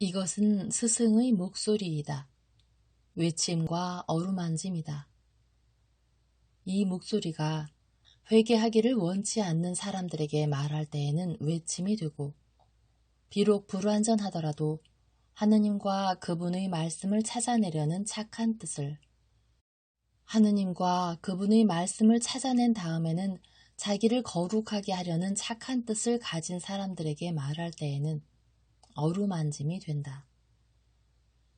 이것은 스승의 목소리이다. 외침과 어루만짐이다. 이 목소리가 회개하기를 원치 않는 사람들에게 말할 때에는 외침이 되고, 비록 불완전하더라도 하느님과 그분의 말씀을 찾아내려는 착한 뜻을, 하느님과 그분의 말씀을 찾아낸 다음에는 자기를 거룩하게 하려는 착한 뜻을 가진 사람들에게 말할 때에는 어루만짐이 된다.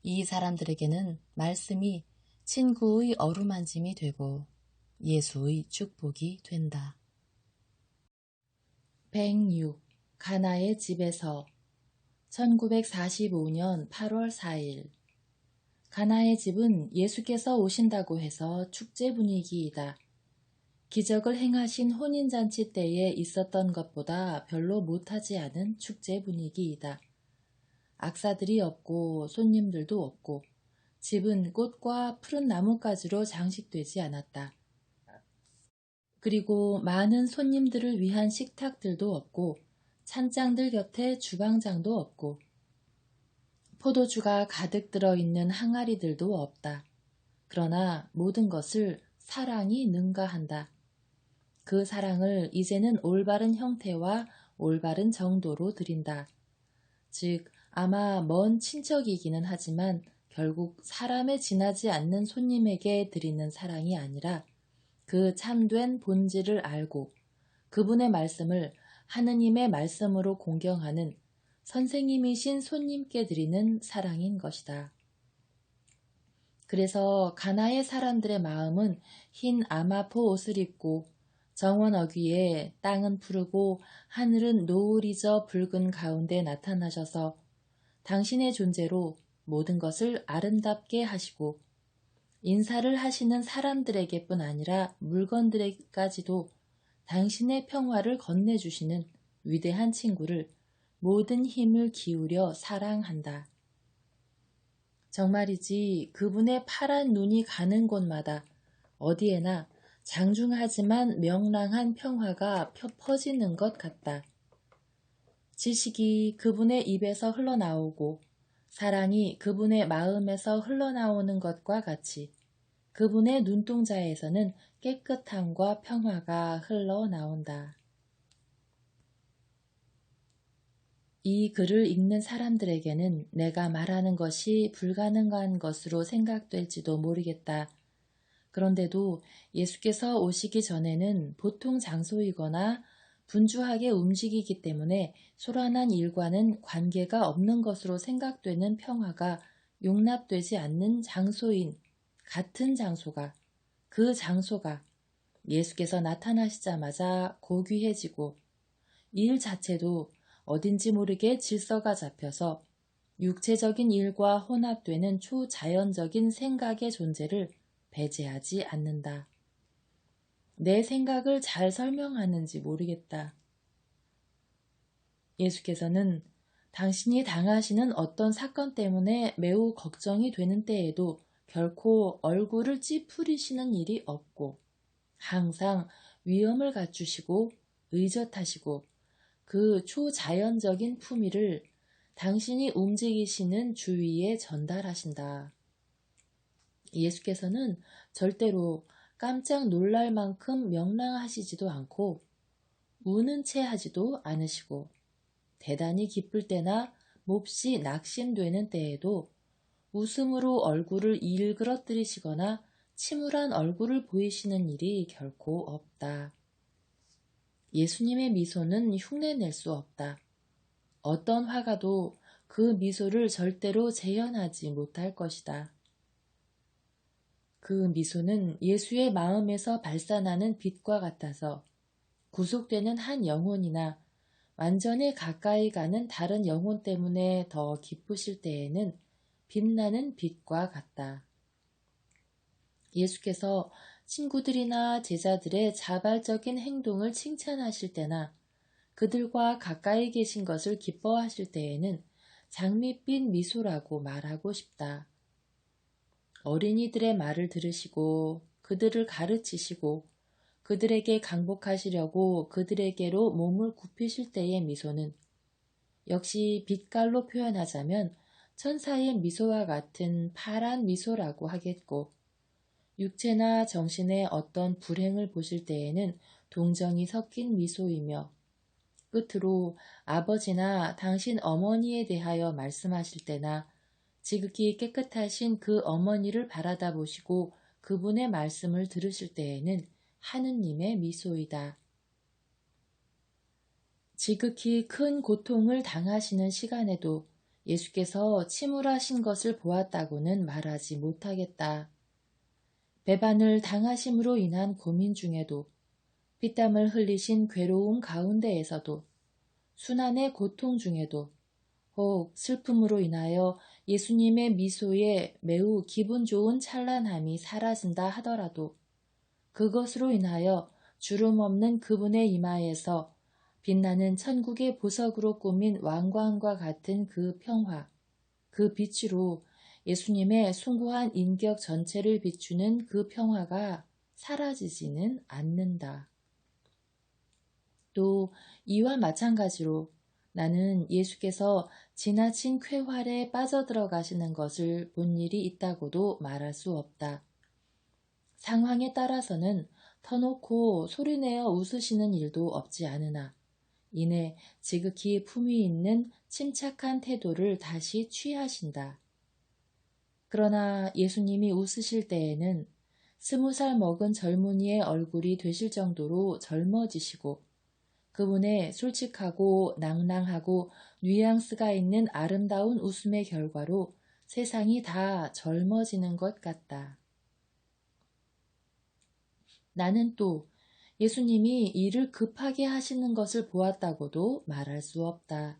이 사람들에게는 말씀이 친구의 어루만짐이 되고 예수의 축복이 된다. 106. 가나의 집에서 1945년 8월 4일 가나의 집은 예수께서 오신다고 해서 축제 분위기이다. 기적을 행하신 혼인잔치 때에 있었던 것보다 별로 못하지 않은 축제 분위기이다. 악사들이 없고 손님들도 없고 집은 꽃과 푸른 나뭇가지로 장식되지 않았다. 그리고 많은 손님들을 위한 식탁들도 없고 찬장들 곁에 주방장도 없고 포도주가 가득 들어있는 항아리들도 없다. 그러나 모든 것을 사랑이 능가한다. 그 사랑을 이제는 올바른 형태와 올바른 정도로 드린다. 즉 아마 먼 친척이기는 하지만 결국 사람에 지나지 않는 손님에게 드리는 사랑이 아니라 그 참된 본질을 알고 그분의 말씀을 하느님의 말씀으로 공경하는 선생님이신 손님께 드리는 사랑인 것이다. 그래서 가나의 사람들의 마음은 흰 아마포 옷을 입고 정원 어귀에 땅은 푸르고 하늘은 노을이져 붉은 가운데 나타나셔서 당신의 존재로 모든 것을 아름답게 하시고 인사를 하시는 사람들에게뿐 아니라 물건들에게까지도 당신의 평화를 건네주시는 위대한 친구를 모든 힘을 기울여 사랑한다. 정말이지 그분의 파란 눈이 가는 곳마다 어디에나 장중하지만 명랑한 평화가 퍼지는 것 같다. 지식이 그분의 입에서 흘러나오고 사랑이 그분의 마음에서 흘러나오는 것과 같이 그분의 눈동자에서는 깨끗함과 평화가 흘러나온다. 이 글을 읽는 사람들에게는 내가 말하는 것이 불가능한 것으로 생각될지도 모르겠다. 그런데도 예수께서 오시기 전에는 보통 장소이거나 분주하게 움직이기 때문에 소란한 일과는 관계가 없는 것으로 생각되는 평화가 용납되지 않는 장소인 같은 장소가 그 장소가 예수께서 나타나시자마자 고귀해지고 일 자체도 어딘지 모르게 질서가 잡혀서 육체적인 일과 혼합되는 초자연적인 생각의 존재를 배제하지 않는다. 내 생각을 잘 설명하는지 모르겠다. 예수께서는 당신이 당하시는 어떤 사건 때문에 매우 걱정이 되는 때에도 결코 얼굴을 찌푸리시는 일이 없고 항상 위엄을 갖추시고 의젓하시고 그 초자연적인 품위를 당신이 움직이시는 주위에 전달하신다. 예수께서는 절대로 깜짝 놀랄 만큼 명랑하시지도 않고 우는 채 하지도 않으시고 대단히 기쁠 때나 몹시 낙심되는 때에도 웃음으로 얼굴을 일그러뜨리시거나 침울한 얼굴을 보이시는 일이 결코 없다. 예수님의 미소는 흉내낼 수 없다. 어떤 화가도 그 미소를 절대로 재현하지 못할 것이다. 그 미소는 예수의 마음에서 발산하는 빛과 같아서 구속되는 한 영혼이나 완전히 가까이 가는 다른 영혼 때문에 더 기쁘실 때에는 빛나는 빛과 같다. 예수께서 친구들이나 제자들의 자발적인 행동을 칭찬하실 때나 그들과 가까이 계신 것을 기뻐하실 때에는 장밋빛 미소라고 말하고 싶다. 어린이들의 말을 들으시고 그들을 가르치시고 그들에게 강복하시려고 그들에게로 몸을 굽히실 때의 미소는 역시 빛깔로 표현하자면 천사의 미소와 같은 파란 미소라고 하겠고, 육체나 정신의 어떤 불행을 보실 때에는 동정이 섞인 미소이며, 끝으로 아버지나 당신 어머니에 대하여 말씀하실 때나 지극히 깨끗하신 그 어머니를 바라다 보시고 그분의 말씀을 들으실 때에는 하느님의 미소이다. 지극히 큰 고통을 당하시는 시간에도 예수께서 침울하신 것을 보았다고는 말하지 못하겠다. 배반을 당하심으로 인한 고민 중에도, 피땀을 흘리신 괴로움 가운데에서도, 순환의 고통 중에도, 혹 슬픔으로 인하여 예수님의 미소에 매우 기분 좋은 찬란함이 사라진다 하더라도 그것으로 인하여 주름 없는 그분의 이마에서 빛나는 천국의 보석으로 꾸민 왕관과 같은 그 평화, 그 빛으로 예수님의 숭고한 인격 전체를 비추는 그 평화가 사라지지는 않는다. 또 이와 마찬가지로 나는 예수께서 지나친 쾌활에 빠져들어가시는 것을 본 일이 있다고도 말할 수 없다. 상황에 따라서는 터놓고 소리내어 웃으시는 일도 없지 않으나 이내 지극히 품위 있는 침착한 태도를 다시 취하신다. 그러나 예수님이 웃으실 때에는 20살 먹은 젊은이의 얼굴이 되실 정도로 젊어지시고 그분의 솔직하고 낭랑하고 뉘앙스가 있는 아름다운 웃음의 결과로 세상이 다 젊어지는 것 같다. 나는 또 예수님이 일을 급하게 하시는 것을 보았다고도 말할 수 없다.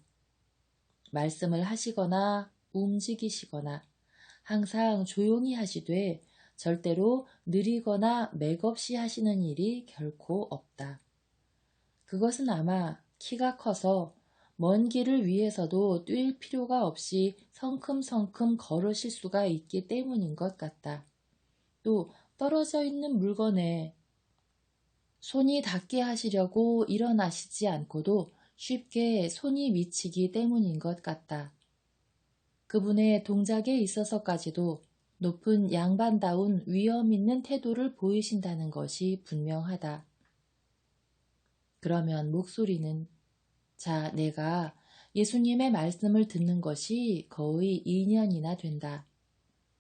말씀을 하시거나 움직이시거나 항상 조용히 하시되 절대로 느리거나 맥없이 하시는 일이 결코 없다. 그것은 아마 키가 커서 먼 길을 위해서도 뛸 필요가 없이 성큼성큼 걸으실 수가 있기 때문인 것 같다. 또 떨어져 있는 물건에 손이 닿게 하시려고 일어나시지 않고도 쉽게 손이 미치기 때문인 것 같다. 그분의 동작에 있어서까지도 높은 양반다운 위엄 있는 태도를 보이신다는 것이 분명하다. 그러면 목소리는 자, 내가 예수님의 말씀을 듣는 것이 거의 2년이나 된다.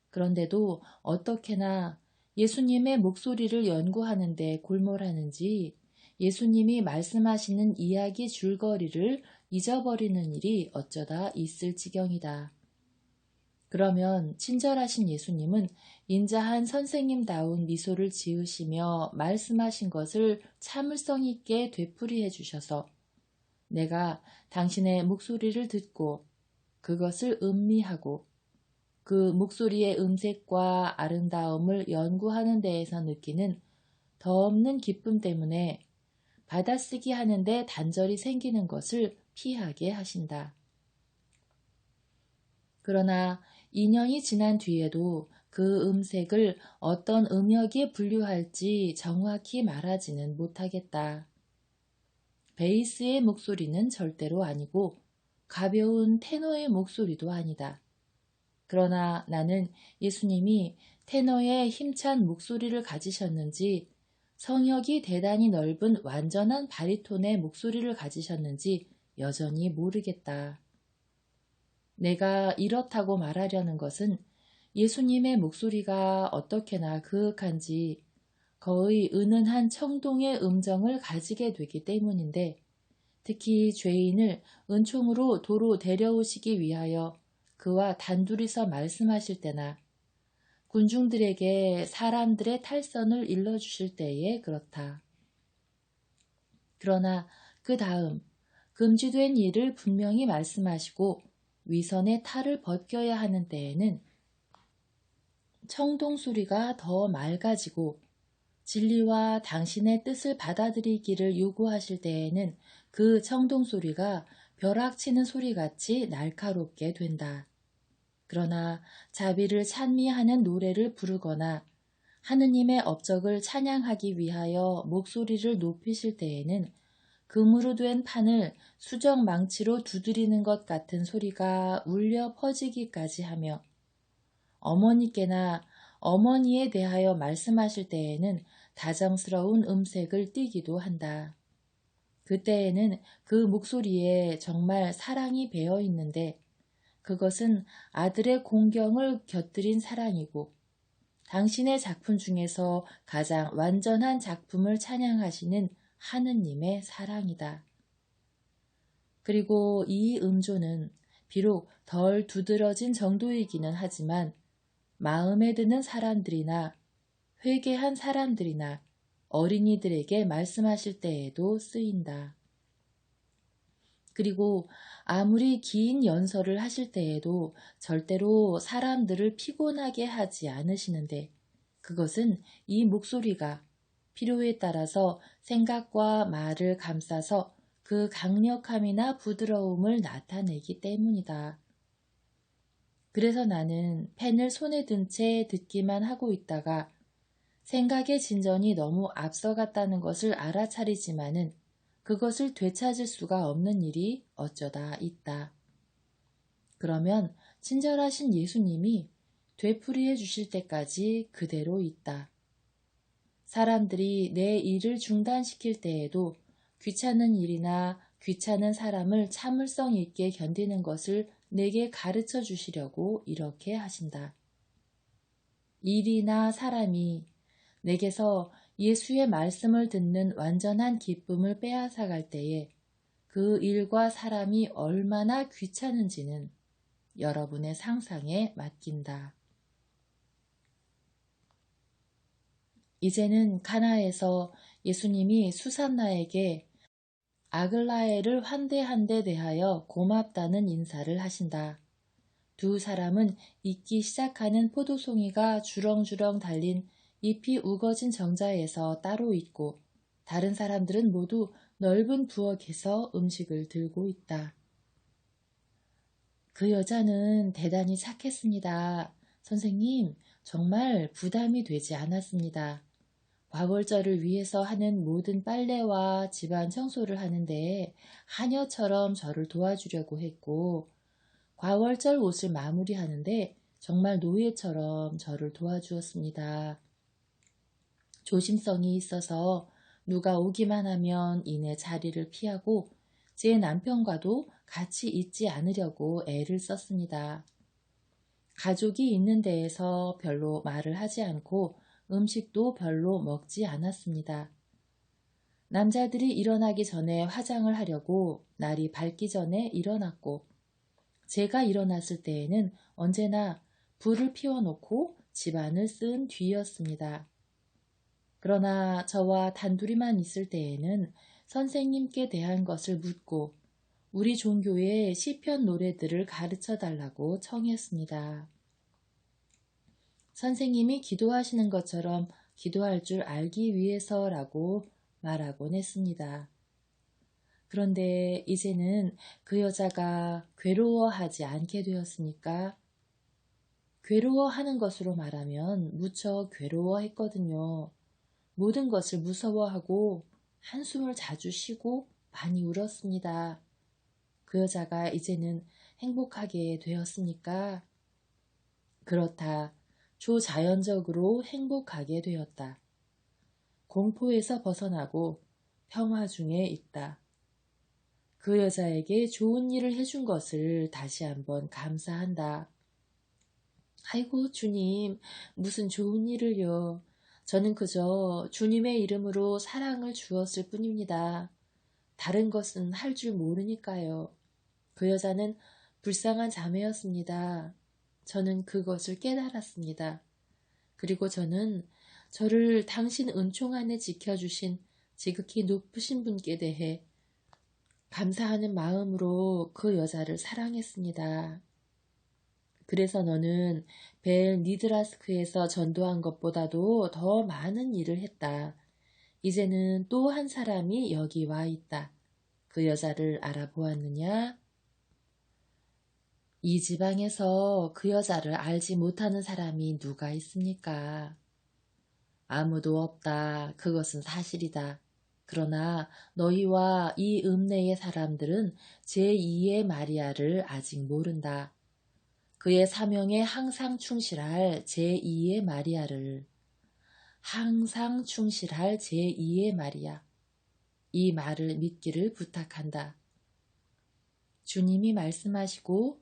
그런데도 어떻게나 예수님의 목소리를 연구하는데 골몰하는지 예수님이 말씀하시는 이야기 줄거리를 잊어버리는 일이 어쩌다 있을 지경이다. 그러면 친절하신 예수님은 인자한 선생님다운 미소를 지으시며 말씀하신 것을 참을성 있게 되풀이해 주셔서 내가 당신의 목소리를 듣고 그것을 음미하고 그 목소리의 음색과 아름다움을 연구하는 데에서 느끼는 더 없는 기쁨 때문에 받아쓰기 하는데 단절이 생기는 것을 피하게 하신다. 그러나 2년이 지난 뒤에도 그 음색을 어떤 음역에 분류할지 정확히 말하지는 못하겠다. 베이스의 목소리는 절대로 아니고 가벼운 테너의 목소리도 아니다. 그러나 나는 예수님이 테너의 힘찬 목소리를 가지셨는지 성역이 대단히 넓은 완전한 바리톤의 목소리를 가지셨는지 여전히 모르겠다. 내가 이렇다고 말하려는 것은 예수님의 목소리가 어떻게나 그윽한지 거의 은은한 청동의 음정을 가지게 되기 때문인데 특히 죄인을 은총으로 도로 데려오시기 위하여 그와 단둘이서 말씀하실 때나 군중들에게 사람들의 탈선을 일러주실 때에 그렇다. 그러나 그 다음 금지된 일을 분명히 말씀하시고 위선의 탈을 벗겨야 하는 때에는 청동 소리가 더 맑아지고 진리와 당신의 뜻을 받아들이기를 요구하실 때에는 그 청동 소리가 벼락치는 소리같이 날카롭게 된다. 그러나 자비를 찬미하는 노래를 부르거나 하느님의 업적을 찬양하기 위하여 목소리를 높이실 때에는 금으로 된 판을 수정 망치로 두드리는 것 같은 소리가 울려 퍼지기까지 하며 어머니께나 어머니에 대하여 말씀하실 때에는 다정스러운 음색을 띠기도 한다. 그때에는 그 목소리에 정말 사랑이 배어 있는데 그것은 아들의 공경을 곁들인 사랑이고 당신의 작품 중에서 가장 완전한 작품을 찬양하시는 하느님의 사랑이다. 그리고 이 음조는 비록 덜 두드러진 정도이기는 하지만 마음에 드는 사람들이나 회개한 사람들이나 어린이들에게 말씀하실 때에도 쓰인다. 그리고 아무리 긴 연설을 하실 때에도 절대로 사람들을 피곤하게 하지 않으시는데 그것은 이 목소리가 필요에 따라서 생각과 말을 감싸서 그 강력함이나 부드러움을 나타내기 때문이다. 그래서 나는 펜을 손에 든 채 듣기만 하고 있다가 생각의 진전이 너무 앞서갔다는 것을 알아차리지만은 그것을 되찾을 수가 없는 일이 어쩌다 있다. 그러면 친절하신 예수님이 되풀이해 주실 때까지 그대로 있다. 사람들이 내 일을 중단시킬 때에도 귀찮은 일이나 귀찮은 사람을 참을성 있게 견디는 것을 내게 가르쳐 주시려고 이렇게 하신다. 일이나 사람이 내게서 예수의 말씀을 듣는 완전한 기쁨을 빼앗아갈 때에 그 일과 사람이 얼마나 귀찮은지는 여러분의 상상에 맡긴다. 이제는 가나에서 예수님이 수산나에게 아글라에를 환대한 데 대하여 고맙다는 인사를 하신다. 두 사람은 익기 시작하는 포도송이가 주렁주렁 달린 잎이 우거진 정자에서 따로 있고 다른 사람들은 모두 넓은 부엌에서 음식을 들고 있다. 그 여자는 대단히 착했습니다. 선생님, 정말 부담이 되지 않았습니다. 과월절을 위해서 하는 모든 빨래와 집안 청소를 하는데 하녀처럼 저를 도와주려고 했고 과월절 옷을 마무리하는데 정말 노예처럼 저를 도와주었습니다. 조심성이 있어서 누가 오기만 하면 이내 자리를 피하고 제 남편과도 같이 있지 않으려고 애를 썼습니다. 가족이 있는 데에서 별로 말을 하지 않고 음식도 별로 먹지 않았습니다. 남자들이 일어나기 전에 화장을 하려고 날이 밝기 전에 일어났고 제가 일어났을 때에는 언제나 불을 피워놓고 집안을 쓴 뒤였습니다. 그러나 저와 단둘이만 있을 때에는 선생님께 대한 것을 묻고 우리 종교의 시편 노래들을 가르쳐 달라고 청했습니다. 선생님이 기도하시는 것처럼 기도할 줄 알기 위해서라고 말하곤 했습니다. 그런데 이제는 그 여자가 괴로워하지 않게 되었으니까 괴로워하는 것으로 말하면 무척 괴로워했거든요. 모든 것을 무서워하고 한숨을 자주 쉬고 많이 울었습니다. 그 여자가 이제는 행복하게 되었습니까? 그렇다. 조자연적으로 행복하게 되었다. 공포에서 벗어나고 평화 중에 있다. 그 여자에게 좋은 일을 해준 것을 다시 한번 감사한다. 아이고 주님, 무슨 좋은 일을요. 저는 그저 주님의 이름으로 사랑을 주었을 뿐입니다. 다른 것은 할 줄 모르니까요. 그 여자는 불쌍한 자매였습니다. 저는 그것을 깨달았습니다. 그리고 저는 저를 당신 은총 안에 지켜주신 지극히 높으신 분께 대해 감사하는 마음으로 그 여자를 사랑했습니다. 그래서 너는 벨 니드라스크에서 전도한 것보다도 더 많은 일을 했다. 이제는 또 한 사람이 여기 와 있다. 그 여자를 알아보았느냐? 이 지방에서 그 여자를 알지 못하는 사람이 누가 있습니까? 아무도 없다. 그것은 사실이다. 그러나 너희와 이 읍내의 사람들은 제2의 마리아를 아직 모른다. 그의 사명에 항상 충실할 제2의 마리아를. 항상 충실할 제2의 마리아. 이 말을 믿기를 부탁한다. 주님이 말씀하시고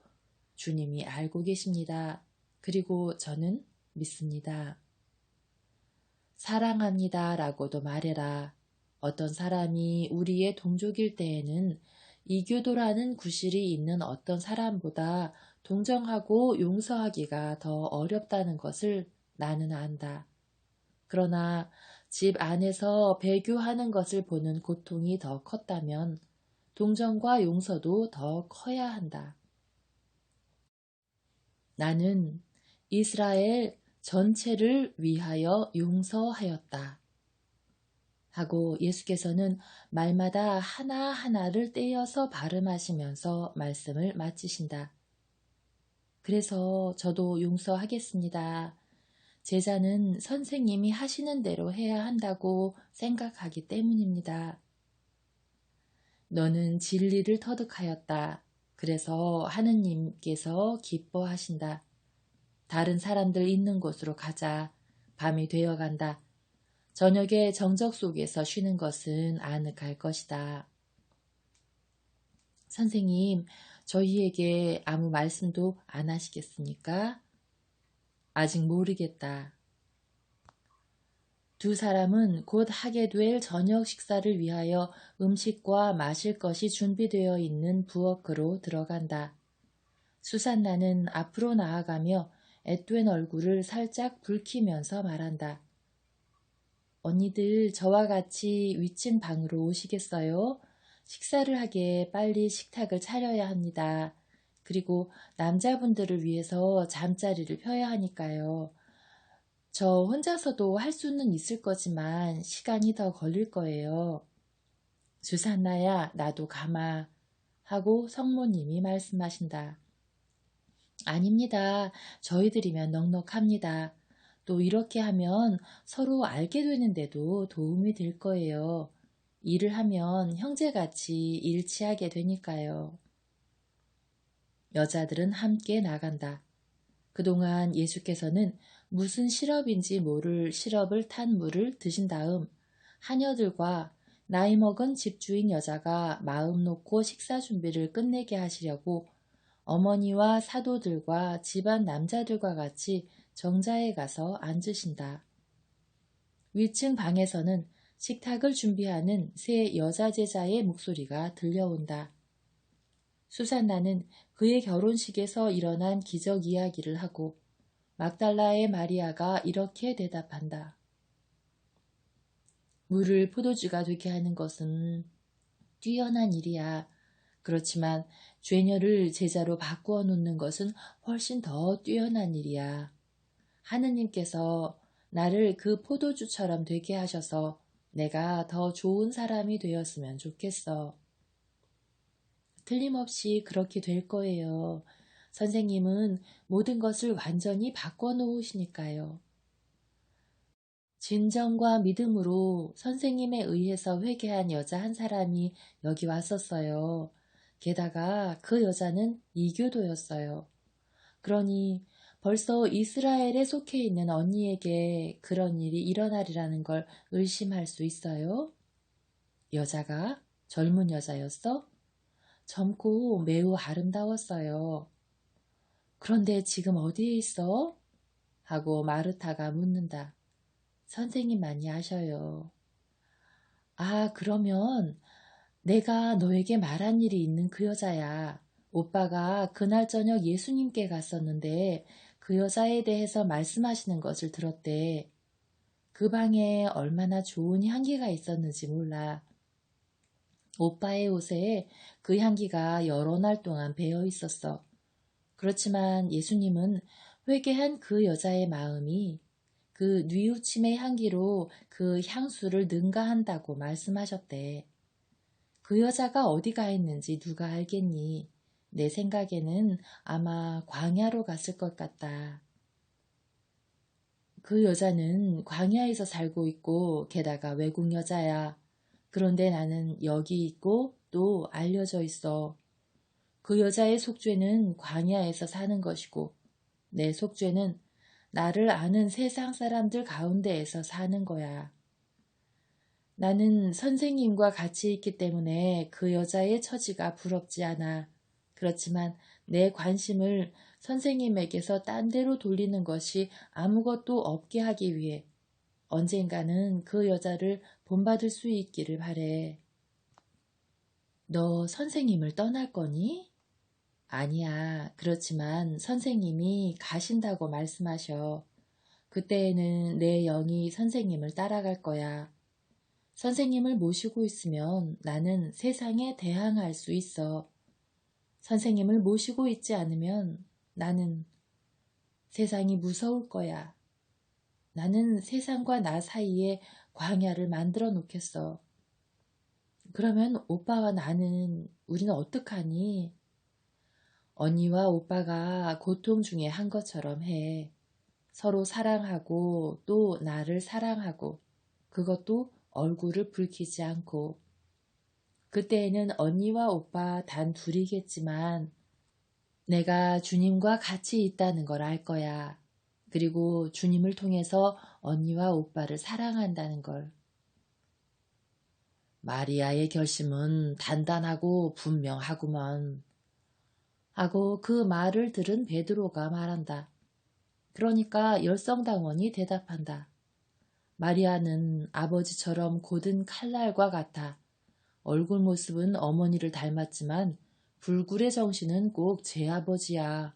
주님이 알고 계십니다. 그리고 저는 믿습니다. 사랑합니다 라고도 말해라. 어떤 사람이 우리의 동족일 때에는 이교도라는 구실이 있는 어떤 사람보다 동정하고 용서하기가 더 어렵다는 것을 나는 안다. 그러나 집 안에서 배교하는 것을 보는 고통이 더 컸다면 동정과 용서도 더 커야 한다. 나는 이스라엘 전체를 위하여 용서하였다. 하고 예수께서는 말마다 하나하나를 떼어서 발음하시면서 말씀을 마치신다. 그래서 저도 용서하겠습니다. 제자는 선생님이 하시는 대로 해야 한다고 생각하기 때문입니다. 너는 진리를 터득하였다. 그래서 하느님께서 기뻐하신다. 다른 사람들 있는 곳으로 가자. 밤이 되어간다. 저녁에 정적 속에서 쉬는 것은 아늑할 것이다. 선생님, 저희에게 아무 말씀도 안 하시겠습니까? 아직 모르겠다. 두 사람은 곧 하게 될 저녁 식사를 위하여 음식과 마실 것이 준비되어 있는 부엌으로 들어간다. 수산나는 앞으로 나아가며 앳된 얼굴을 살짝 붉히면서 말한다. 언니들 저와 같이 위층 방으로 오시겠어요? 식사를 하게 빨리 식탁을 차려야 합니다. 그리고 남자분들을 위해서 잠자리를 펴야 하니까요. 저 혼자서도 할 수는 있을 거지만 시간이 더 걸릴 거예요. 수산나야 나도 가마 하고 성모님이 말씀하신다. 아닙니다. 저희들이면 넉넉합니다. 또 이렇게 하면 서로 알게 되는데도 도움이 될 거예요. 일을 하면 형제같이 일치하게 되니까요. 여자들은 함께 나간다. 그동안 예수께서는 무슨 시럽인지 모를 시럽을 탄 물을 드신 다음 하녀들과 나이 먹은 집주인 여자가 마음 놓고 식사 준비를 끝내게 하시려고 어머니와 사도들과 집안 남자들과 같이 정자에 가서 앉으신다. 위층 방에서는 식탁을 준비하는 세 여자 제자의 목소리가 들려온다. 수산나는 그의 결혼식에서 일어난 기적 이야기를 하고 막달라의 마리아가 이렇게 대답한다. 물을 포도주가 되게 하는 것은 뛰어난 일이야. 그렇지만 죄녀를 제자로 바꾸어 놓는 것은 훨씬 더 뛰어난 일이야. 하느님께서 나를 그 포도주처럼 되게 하셔서 내가 더 좋은 사람이 되었으면 좋겠어. 틀림없이 그렇게 될 거예요. 선생님은 모든 것을 완전히 바꿔 놓으시니까요. 진정과 믿음으로 선생님에 의해서 회개한 여자 한 사람이 여기 왔었어요. 게다가 그 여자는 이교도였어요. 그러니 벌써 이스라엘에 속해 있는 언니에게 그런 일이 일어나리라는 걸 의심할 수 있어요? 여자가 젊은 여자였어? 젊고 매우 아름다웠어요. 그런데 지금 어디에 있어? 하고 마르타가 묻는다. 선생님만이 아셔요. 아, 그러면 내가 너에게 말한 일이 있는 그 여자야. 오빠가 그날 저녁 예수님께 갔었는데 그 여자에 대해서 말씀하시는 것을 들었대. 그 방에 얼마나 좋은 향기가 있었는지 몰라. 오빠의 옷에 그 향기가 여러 날 동안 배어 있었어. 그렇지만 예수님은 회개한 그 여자의 마음이 그 뉘우침의 향기로 그 향수를 능가한다고 말씀하셨대. 그 여자가 어디 가 있는지 누가 알겠니? 내 생각에는 아마 광야로 갔을 것 같다. 그 여자는 광야에서 살고 있고 게다가 외국 여자야. 그런데 나는 여기 있고 또 알려져 있어. 그 여자의 속죄는 광야에서 사는 것이고 내 속죄는 나를 아는 세상 사람들 가운데에서 사는 거야. 나는 선생님과 같이 있기 때문에 그 여자의 처지가 부럽지 않아. 그렇지만 내 관심을 선생님에게서 딴 데로 돌리는 것이 아무것도 없게 하기 위해 언젠가는 그 여자를 본받을 수 있기를 바래. 너 선생님을 떠날 거니? 아니야. 그렇지만 선생님이 가신다고 말씀하셔. 그때에는 내 영이 선생님을 따라갈 거야. 선생님을 모시고 있으면 나는 세상에 대항할 수 있어. 선생님을 모시고 있지 않으면 나는 세상이 무서울 거야. 나는 세상과 나 사이에 광야를 만들어 놓겠어. 그러면 오빠와 나는 우리는 어떡하니? 언니와 오빠가 고통 중에 한 것처럼 해. 서로 사랑하고 또 나를 사랑하고 그것도 얼굴을 붉히지 않고 그때에는 언니와 오빠 단 둘이겠지만 내가 주님과 같이 있다는 걸 알 거야. 그리고 주님을 통해서 언니와 오빠를 사랑한다는 걸. 마리아의 결심은 단단하고 분명하구먼. 하고 그 말을 들은 베드로가 말한다. 그러니까 열성당원이 대답한다. 마리아는 아버지처럼 곧은 칼날과 같아. 얼굴 모습은 어머니를 닮았지만 불굴의 정신은 꼭 제 아버지야.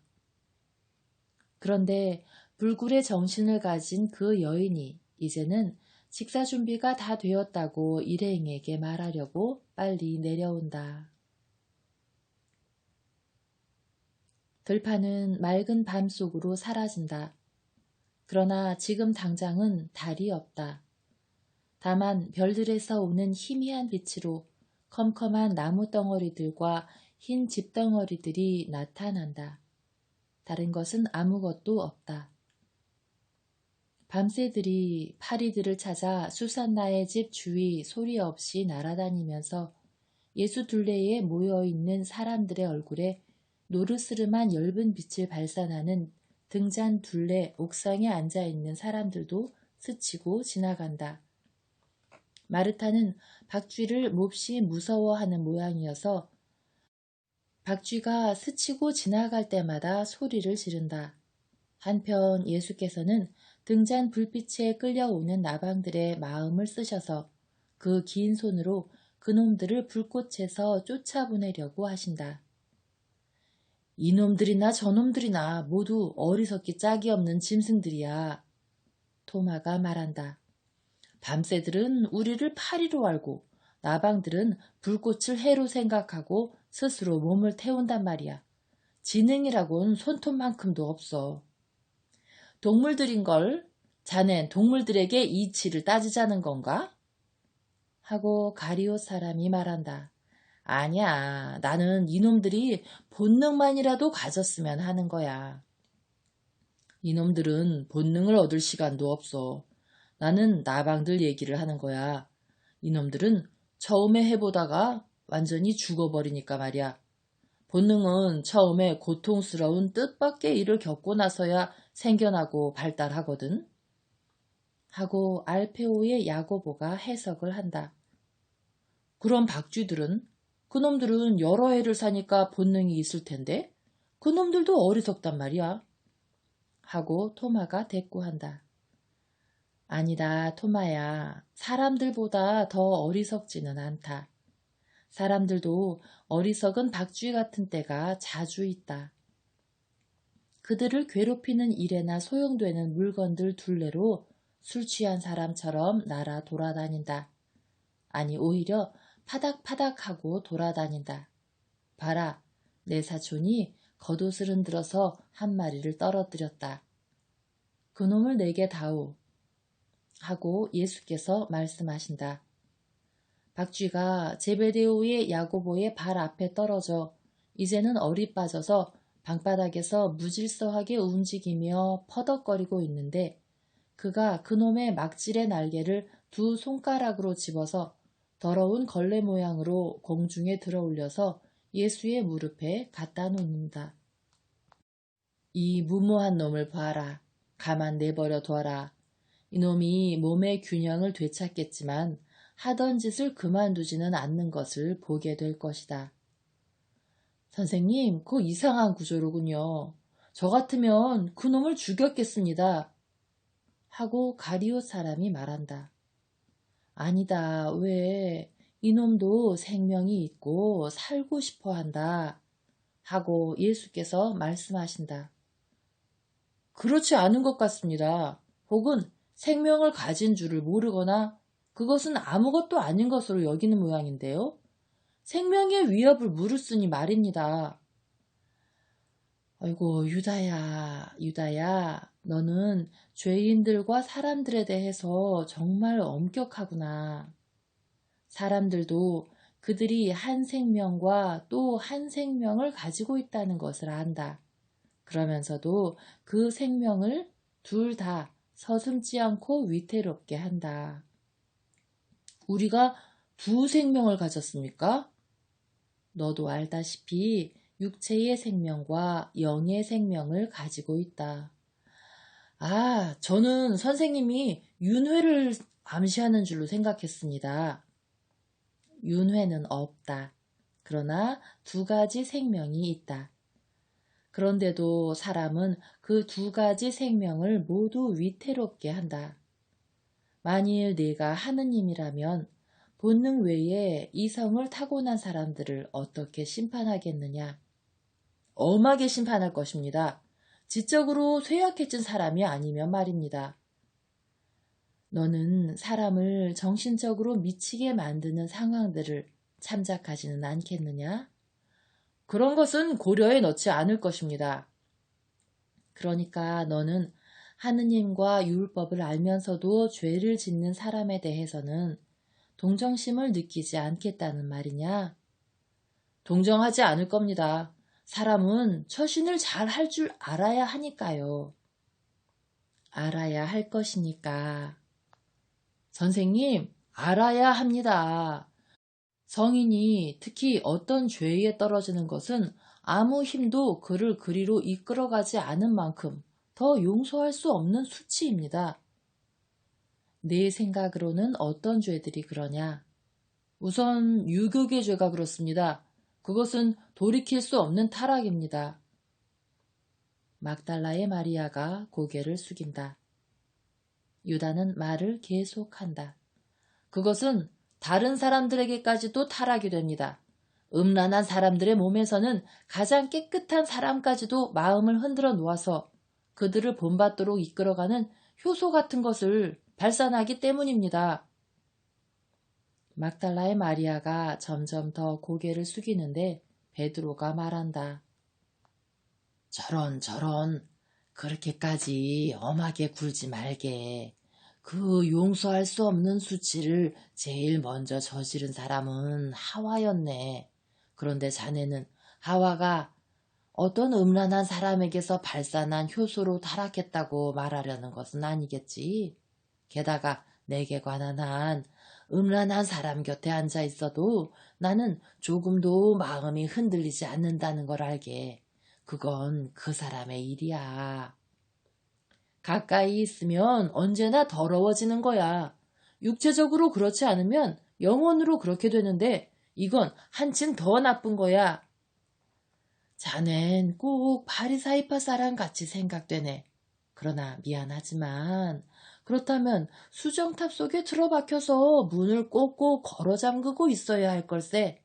그런데 불굴의 정신을 가진 그 여인이 이제는 식사 준비가 다 되었다고 일행에게 말하려고 빨리 내려온다. 들판은 맑은 밤 속으로 사라진다. 그러나 지금 당장은 달이 없다. 다만 별들에서 오는 희미한 빛으로 컴컴한 나무 덩어리들과 흰 집덩어리들이 나타난다. 다른 것은 아무것도 없다. 밤새들이 파리들을 찾아 수산나의 집 주위 소리 없이 날아다니면서 예수 둘레에 모여있는 사람들의 얼굴에 노르스름한 엷은 빛을 발산하는 등잔 둘레 옥상에 앉아있는 사람들도 스치고 지나간다. 마르타는 박쥐를 몹시 무서워하는 모양이어서 박쥐가 스치고 지나갈 때마다 소리를 지른다. 한편 예수께서는 등잔 불빛에 끌려오는 나방들의 마음을 쓰셔서 그 긴 손으로 그놈들을 불꽃에서 쫓아보내려고 하신다. 이놈들이나 저놈들이나 모두 어리석기 짝이 없는 짐승들이야. 토마가 말한다. 밤새들은 우리를 파리로 알고 나방들은 불꽃을 해로 생각하고 스스로 몸을 태운단 말이야. 지능이라곤 손톱만큼도 없어. 동물들인걸 자넨 동물들에게 이치를 따지자는 건가? 하고 가리옷 사람이 말한다. 아니야, 나는 이놈들이 본능만이라도 가졌으면 하는 거야. 이놈들은 본능을 얻을 시간도 없어. 나는 나방들 얘기를 하는 거야. 이놈들은 처음에 해보다가 완전히 죽어버리니까 말이야. 본능은 처음에 고통스러운 뜻밖의 일을 겪고 나서야 생겨나고 발달하거든. 하고 알페오의 야고보가 해석을 한다. 그럼 박쥐들은? 그놈들은 여러 해를 사니까 본능이 있을 텐데 그놈들도 어리석단 말이야. 하고 토마가 대꾸한다. 아니다, 토마야. 사람들보다 더 어리석지는 않다. 사람들도 어리석은 박쥐 같은 때가 자주 있다. 그들을 괴롭히는 일에나 소용되는 물건들 둘레로 술 취한 사람처럼 날아 돌아다닌다. 아니, 오히려 파닥파닥하고 돌아다닌다. 봐라, 내 사촌이 겉옷을 흔들어서 한 마리를 떨어뜨렸다. 그놈을 내게 다오. 하고 예수께서 말씀하신다. 박쥐가 제베데오의 야고보의 발 앞에 떨어져 이제는 얼이 빠져서 방바닥에서 무질서하게 움직이며 퍼덕거리고 있는데 그가 그놈의 막질의 날개를 두 손가락으로 집어서 더러운 걸레 모양으로 공중에 들어 올려서 예수의 무릎에 갖다 놓는다. 이 무모한 놈을 봐라. 가만 내버려 둬라. 이놈이 몸의 균형을 되찾겠지만 하던 짓을 그만두지는 않는 것을 보게 될 것이다. 선생님, 그거 이상한 구조로군요. 저 같으면 그놈을 죽였겠습니다. 하고 가리옷 사람이 말한다. 아니다. 왜? 이놈도 생명이 있고 살고 싶어 한다. 하고 예수께서 말씀하신다. 그렇지 않은 것 같습니다. 혹은 생명을 가진 줄을 모르거나 그것은 아무것도 아닌 것으로 여기는 모양인데요. 생명의 위협을 무릅쓰니 말입니다. 아이고, 유다야, 유다야, 너는 죄인들과 사람들에 대해서 정말 엄격하구나. 사람들도 그들이 한 생명과 또 한 생명을 가지고 있다는 것을 안다. 그러면서도 그 생명을 둘 다 서슴지 않고 위태롭게 한다. 우리가 두 생명을 가졌습니까? 너도 알다시피 육체의 생명과 영의 생명을 가지고 있다. 아, 저는 선생님이 윤회를 암시하는 줄로 생각했습니다. 윤회는 없다. 그러나 두 가지 생명이 있다. 그런데도 사람은 그 두 가지 생명을 모두 위태롭게 한다. 만일 네가 하느님이라면 본능 외에 이성을 타고난 사람들을 어떻게 심판하겠느냐? 엄하게 심판할 것입니다. 지적으로 쇠약해진 사람이 아니면 말입니다. 너는 사람을 정신적으로 미치게 만드는 상황들을 참작하지는 않겠느냐? 그런 것은 고려에 넣지 않을 것입니다. 그러니까 너는 하느님과 율법을 알면서도 죄를 짓는 사람에 대해서는 동정심을 느끼지 않겠다는 말이냐? 동정하지 않을 겁니다. 사람은 처신을 잘 할 줄 알아야 하니까요. 알아야 할 것이니까. 선생님, 알아야 합니다. 성인이 특히 어떤 죄에 떨어지는 것은 아무 힘도 그를 그리로 이끌어가지 않은 만큼 더 용서할 수 없는 수치입니다. 내 생각으로는 어떤 죄들이 그러냐? 우선 유교계 죄가 그렇습니다. 그것은 돌이킬 수 없는 타락입니다. 막달라의 마리아가 고개를 숙인다. 유다는 말을 계속한다. 그것은 다른 사람들에게까지도 타락이 됩니다. 음란한 사람들의 몸에서는 가장 깨끗한 사람까지도 마음을 흔들어 놓아서 그들을 본받도록 이끌어가는 효소 같은 것을 발산하기 때문입니다. 막달라의 마리아가 점점 더 고개를 숙이는데 베드로가 말한다. 저런 그렇게까지 엄하게 굴지 말게. 그 용서할 수 없는 수치를 제일 먼저 저지른 사람은 하와였네. 그런데 자네는 하와가 어떤 음란한 사람에게서 발산한 효소로 타락했다고 말하려는 것은 아니겠지. 게다가 내게 관한 한 음란한 사람 곁에 앉아 있어도 나는 조금도 마음이 흔들리지 않는다는 걸 알게. 그건 그 사람의 일이야. 가까이 있으면 언제나 더러워지는 거야. 육체적으로 그렇지 않으면 영혼으로 그렇게 되는데 이건 한층 더 나쁜 거야. 자넨 꼭 바리사이파 사람 같이 생각되네. 그러나 미안하지만 그렇다면 수정탑 속에 틀어박혀서 문을 꼭꼭 걸어 잠그고 있어야 할 걸세.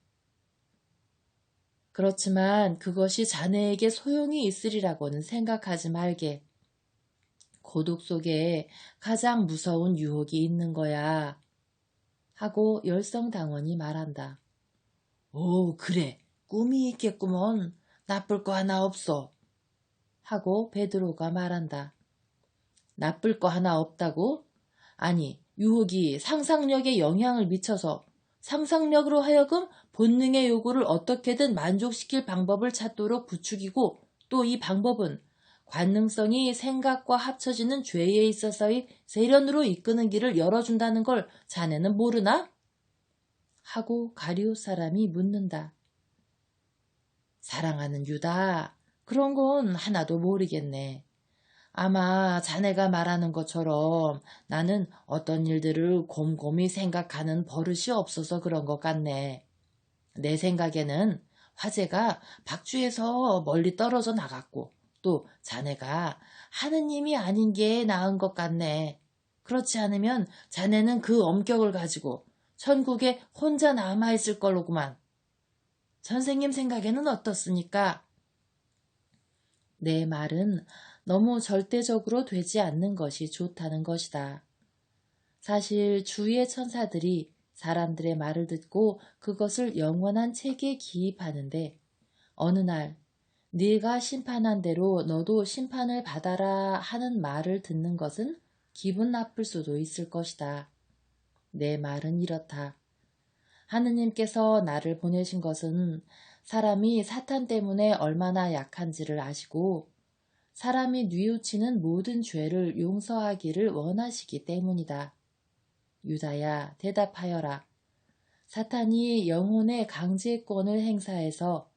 그렇지만 그것이 자네에게 소용이 있으리라고는 생각하지 말게. 고독 속에 가장 무서운 유혹이 있는 거야. 하고 열성당원이 말한다. 오, 그래. 꿈이 있겠구먼. 나쁠 거 하나 없어. 하고 베드로가 말한다. 나쁠 거 하나 없다고? 아니, 유혹이 상상력에 영향을 미쳐서 상상력으로 하여금 본능의 요구를 어떻게든 만족시킬 방법을 찾도록 부추기고 또 이 방법은 관능성이 생각과 합쳐지는 죄에 있어서의 세련으로 이끄는 길을 열어준다는 걸 자네는 모르나? 하고 가룟 사람이 묻는다. 사랑하는 유다, 그런 건 하나도 모르겠네. 아마 자네가 말하는 것처럼 나는 어떤 일들을 곰곰이 생각하는 버릇이 없어서 그런 것 같네. 내 생각에는 화제가 박쥐에서 멀리 떨어져 나갔고 또 자네가 하느님이 아닌 게 나은 것 같네. 그렇지 않으면 자네는 그 엄격을 가지고 천국에 혼자 남아있을 걸로구만. 선생님 생각에는 어떻습니까? 내 말은 너무 절대적으로 되지 않는 것이 좋다는 것이다. 사실 주위의 천사들이 사람들의 말을 듣고 그것을 영원한 책에 기입하는데 어느 날 네가 심판한 대로 너도 심판을 받아라 하는 말을 듣는 것은 기분 나쁠 수도 있을 것이다. 내 말은 이렇다. 하느님께서 나를 보내신 것은 사람이 사탄 때문에 얼마나 약한지를 아시고 사람이 뉘우치는 모든 죄를 용서하기를 원하시기 때문이다. 유다야, 대답하여라. 사탄이 영혼의 강제권을 행사해서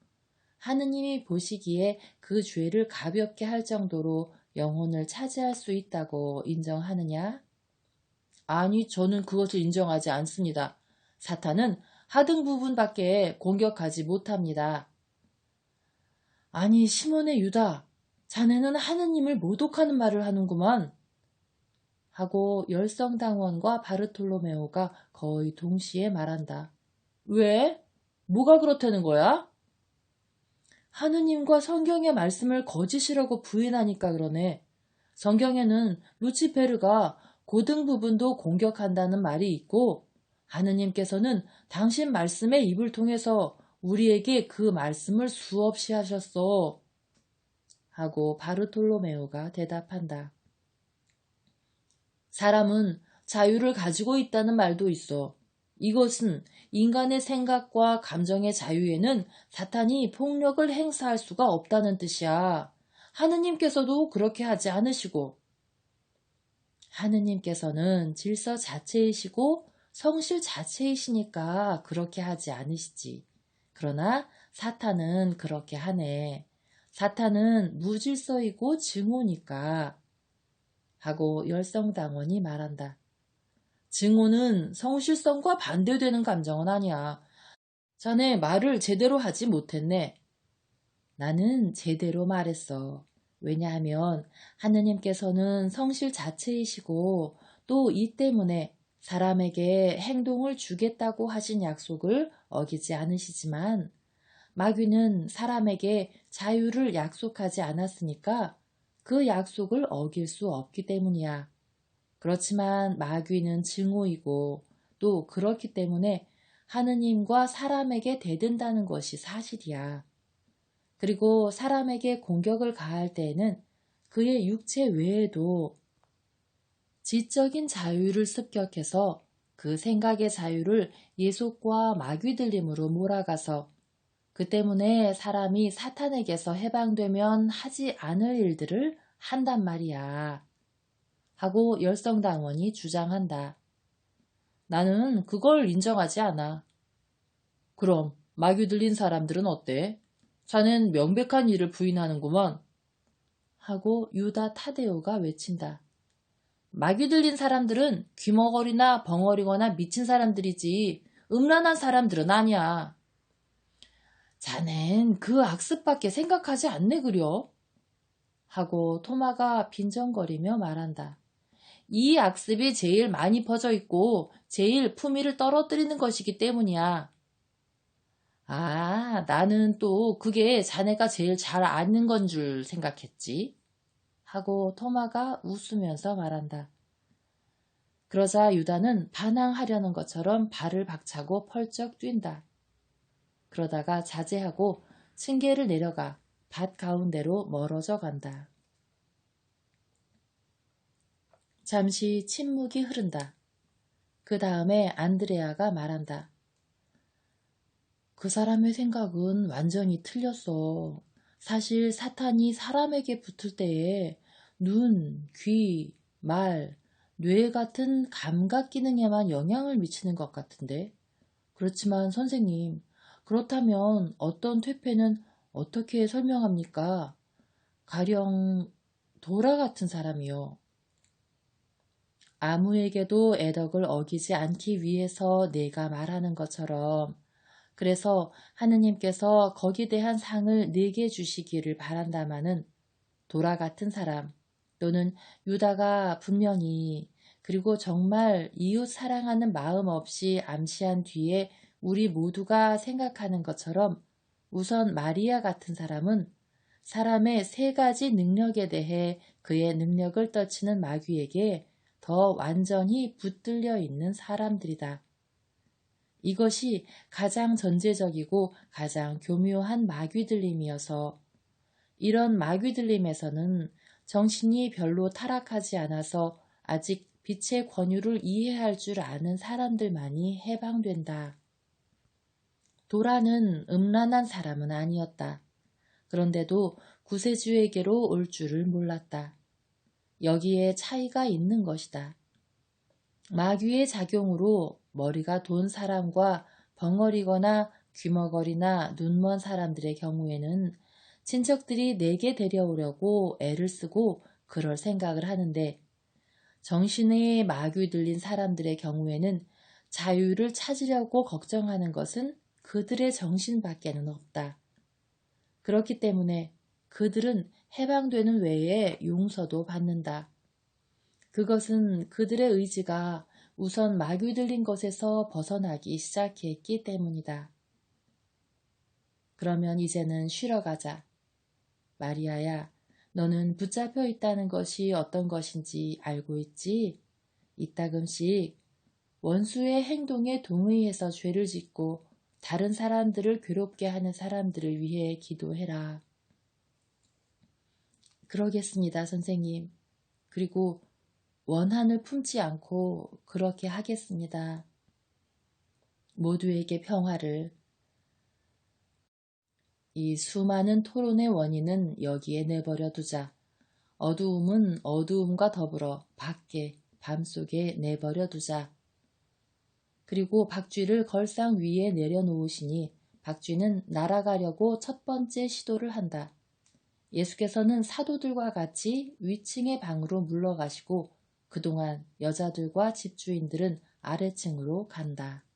하느님이 보시기에 그 죄를 가볍게 할 정도로 영혼을 차지할 수 있다고 인정하느냐? 아니, 저는 그것을 인정하지 않습니다. 사탄은 하등 부분밖에 공격하지 못합니다. 아니, 시몬의 유다, 자네는 하느님을 모독하는 말을 하는구만. 하고 열성당원과 바르톨로메오가 거의 동시에 말한다. 왜? 뭐가 그렇다는 거야? 하느님과 성경의 말씀을 거짓이라고 부인하니까 그러네. 성경에는 루치페르가 고등 부분도 공격한다는 말이 있고 하느님께서는 당신 말씀의 입을 통해서 우리에게 그 말씀을 수없이 하셨어. 하고 바르톨로메오가 대답한다. 사람은 자유를 가지고 있다는 말도 있어. 이것은 인간의 생각과 감정의 자유에는 사탄이 폭력을 행사할 수가 없다는 뜻이야. 하느님께서도 그렇게 하지 않으시고. 하느님께서는 질서 자체이시고 성실 자체이시니까 그렇게 하지 않으시지. 그러나 사탄은 그렇게 하네. 사탄은 무질서이고 증오니까. 하고 열성당원이 말한다. 증오는 성실성과 반대되는 감정은 아니야. 자네 말을 제대로 하지 못했네. 나는 제대로 말했어. 왜냐하면 하느님께서는 성실 자체이시고 또 이 때문에 사람에게 행동을 주겠다고 하신 약속을 어기지 않으시지만 마귀는 사람에게 자유를 약속하지 않았으니까 그 약속을 어길 수 없기 때문이야. 그렇지만 마귀는 증오이고 또 그렇기 때문에 하느님과 사람에게 대든다는 것이 사실이야. 그리고 사람에게 공격을 가할 때에는 그의 육체 외에도 지적인 자유를 습격해서 그 생각의 자유를 예속과 마귀 들림으로 몰아가서 그 때문에 사람이 사탄에게서 해방되면 하지 않을 일들을 한단 말이야. 하고 열성당원이 주장한다. 나는 그걸 인정하지 않아. 그럼 마귀 들린 사람들은 어때? 자넨 명백한 일을 부인하는구먼. 하고 유다 타데오가 외친다. 마귀 들린 사람들은 귀머거리나 벙어리거나 미친 사람들이지 음란한 사람들은 아니야. 자넨 그 악습밖에 생각하지 않네 그려. 하고 토마가 빈정거리며 말한다. 이 악습이 제일 많이 퍼져 있고 제일 품위를 떨어뜨리는 것이기 때문이야. 아, 나는 또 그게 자네가 제일 잘 아는 건 줄 생각했지. 하고 토마가 웃으면서 말한다. 그러자 유다는 반항하려는 것처럼 발을 박차고 펄쩍 뛴다. 그러다가 자제하고 층계를 내려가 밭 가운데로 멀어져 간다. 잠시 침묵이 흐른다. 그 다음에 안드레아가 말한다. 그 사람의 생각은 완전히 틀렸어. 사실 사탄이 사람에게 붙을 때에 눈, 귀, 말, 뇌 같은 감각 기능에만 영향을 미치는 것 같은데 그렇지만 선생님, 그렇다면 어떤 퇴폐는 어떻게 설명합니까? 가령 도라 같은 사람이요. 아무에게도 애덕을 어기지 않기 위해서 내가 말하는 것처럼 그래서 하느님께서 거기에 대한 상을 내게 주시기를 바란다마는 도라 같은 사람 또는 유다가 분명히 그리고 정말 이웃 사랑하는 마음 없이 암시한 뒤에 우리 모두가 생각하는 것처럼 우선 마리아 같은 사람은 사람의 세 가지 능력에 대해 그의 능력을 떨치는 마귀에게 더 완전히 붙들려 있는 사람들이다. 이것이 가장 전제적이고 가장 교묘한 마귀들림이어서 이런 마귀들림에서는 정신이 별로 타락하지 않아서 아직 빛의 권유를 이해할 줄 아는 사람들만이 해방된다. 도라는 음란한 사람은 아니었다. 그런데도 구세주에게로 올 줄을 몰랐다. 여기에 차이가 있는 것이다. 마귀의 작용으로 머리가 돈 사람과 벙어리거나 귀머거리나 눈먼 사람들의 경우에는 친척들이 내게 데려오려고 애를 쓰고 그럴 생각을 하는데 정신의 마귀 들린 사람들의 경우에는 자유를 찾으려고 걱정하는 것은 그들의 정신밖에는 없다. 그렇기 때문에 그들은 해방되는 외에 용서도 받는다. 그것은 그들의 의지가 우선 마귀 들린 것에서 벗어나기 시작했기 때문이다. 그러면 이제는 쉬러 가자. 마리아야, 너는 붙잡혀 있다는 것이 어떤 것인지 알고 있지? 이따금씩 원수의 행동에 동의해서 죄를 짓고 다른 사람들을 괴롭게 하는 사람들을 위해 기도해라. 그러겠습니다, 선생님. 그리고 원한을 품지 않고 그렇게 하겠습니다. 모두에게 평화를. 이 수많은 토론의 원인은 여기에 내버려 두자. 어두움은 어두움과 더불어 밖에 밤속에 내버려 두자. 그리고 박쥐를 걸상 위에 내려놓으시니 박쥐는 날아가려고 첫 번째 시도를 한다. 예수께서는 사도들과 같이 위층의 방으로 물러가시고 그동안 여자들과 집주인들은 아래층으로 간다.